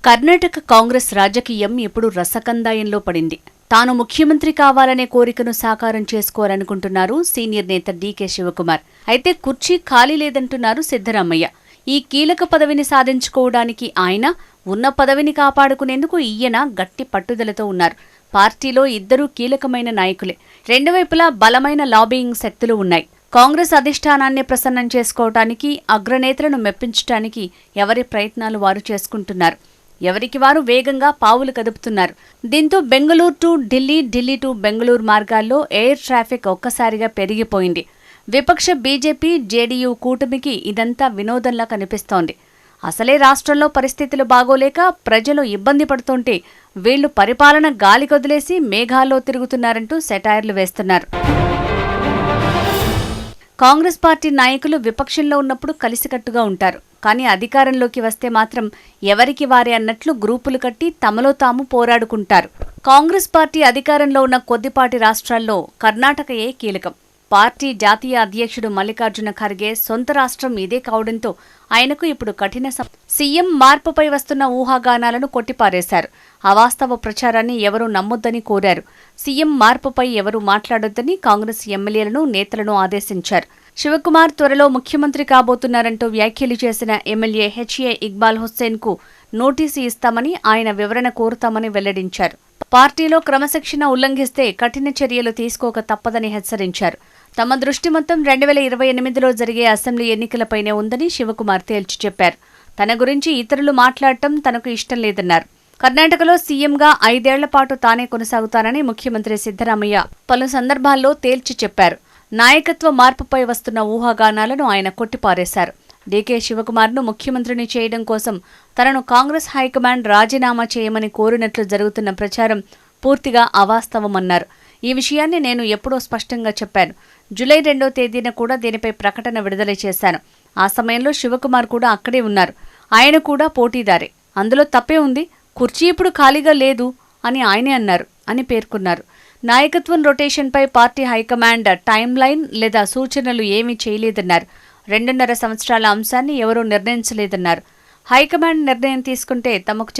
కర్ణాటక కాంగ్రెస్ రాజకీయం ఇప్పుడు రసకందాయంలో పడింది. తాను ముఖ్యమంత్రి కావాలనే కోరికను సాకారం చేసుకోవాలనుకుంటున్నారు సీనియర్ నేత డీకే శివకుమార్. అయితే కుర్చీ ఖాళీ లేదంటున్నారు సిద్ధరామయ్య. ఈ కీలక పదవిని సాధించుకోవడానికి ఆయన, ఉన్న పదవిని కాపాడుకునేందుకు ఈయన గట్టి పట్టుదలతో ఉన్నారు. పార్టీలో ఇద్దరూ కీలకమైన నాయకులే. రెండు వైపులా బలమైన లాబీయింగ్ శక్తులు ఉన్నాయి. కాంగ్రెస్ అధిష్టానాన్ని ప్రసన్నం చేసుకోవటానికి, అగ్రనేతలను మెప్పించటానికి ఎవరి ప్రయత్నాలు వారు చేసుకుంటున్నారు. ఎవరికి వారు వేగంగా పావులు కదుపుతున్నారు. దీంతో బెంగళూరు టు ఢిల్లీ, ఢిల్లీ టు బెంగళూరు మార్గాల్లో ఎయిర్ ట్రాఫిక్ ఒక్కసారిగా పెరిగిపోయింది. విపక్ష బీజేపీ, జేడీయూ కూటమికి ఇదంతా వినోదంలా కనిపిస్తోంది. అసలే రాష్ట్రంలో పరిస్థితులు బాగోలేక ప్రజలు ఇబ్బంది పడుతుంటే వీళ్లు పరిపాలన గాలికొదిలేసి మేఘాల్లో తిరుగుతున్నారంటూ సెటైర్లు వేస్తున్నారు. కాంగ్రెస్ పార్టీ నాయకులు విపక్షంలో ఉన్నప్పుడు కలిసికట్టుగా ఉంటారు. కానీ అధికారంలోకి వస్తే మాత్రం ఎవరికి వారే అన్నట్లు గ్రూపులు కట్టి తమలో తాము పోరాడుకుంటారు. కాంగ్రెస్ పార్టీ అధికారంలో ఉన్న కొద్దిపాటి రాష్ట్రాల్లో కర్ణాటకయే కీలకం. పార్టీ జాతీయ అధ్యక్షుడు మల్లికార్జున ఖర్గే సొంత రాష్ట్రం ఇదే కావడంతో ఆయనకు ఇప్పుడు కఠిన సీఎం మార్పుపై వస్తున్న ఊహాగానాలను కొట్టిపారేశారు. అవాస్తవ ప్రచారాన్ని ఎవరూ నమ్మొద్దని కోరారు. సీఎం మార్పుపై ఎవరూ మాట్లాడొద్దని కాంగ్రెస్ ఎమ్మెల్యేలను, నేతలను ఆదేశించారు. శివకుమార్ త్వరలో ముఖ్యమంత్రి కాబోతున్నారంటూ వ్యాఖ్యలు చేసిన ఎమ్మెల్యే హెచ్ఏ ఇక్బాల్ హుస్సేన్కు నోటీసు ఇస్తామని, ఆయన వివరణ కోరుతామని వెల్లడించారు. పార్టీలో క్రమశిక్షణ ఉల్లంఘిస్తే కఠిన చర్యలు తీసుకోక తప్పదని హెచ్చరించారు. తమ దృష్టి మొత్తం 2028లో జరిగే అసెంబ్లీ ఎన్నికలపైనే ఉందని శివకుమార్ తేల్చి చెప్పారు. తన గురించి ఇతరులు మాట్లాడటం తనకు ఇష్టం లేదన్నారు. కర్ణాటకలో సీఎంగా 5 ఏళ్ల పాటు తానే కొనసాగుతానని ముఖ్యమంత్రి సిద్ధరామయ్య పలు సందర్భాల్లో తేల్చి చెప్పారు. నాయకత్వ మార్పుపై వస్తున్న ఊహాగానాలను ఆయన కొట్టిపారేశారు. డీకే శివకుమార్ను ముఖ్యమంత్రిని చేయడం కోసం తనను కాంగ్రెస్ హైకమాండ్ రాజీనామా చేయమని కోరినట్లు జరుగుతున్న ప్రచారం పూర్తిగా అవాస్తవమన్నారు. ఈ విషయాన్ని నేను ఎప్పుడో స్పష్టంగా చెప్పాను. జూలై 2వ తేదీన కూడా దీనిపై ప్రకటన విడుదల చేశాను. ఆ సమయంలో శివకుమార్ కూడా అక్కడే ఉన్నారు. ఆయన కూడా పోటీదారే. అందులో తప్పే ఉంది. కుర్చీ ఇప్పుడు ఖాళీగా లేదు అని ఆయనే అన్నారు అని పేర్కొన్నారు. నాయకత్వం రొటేషన్పై పార్టీ హైకమాండ్ టైమ్లైన్ లేదా సూచనలు ఏమీ చేయలేదన్నారు. 2.5 సంవత్సరాల అంశాన్ని ఎవరూ నిర్ణయించలేదన్నారు. హైకమాండ్ నిర్ణయం తీసుకుంటే తమకు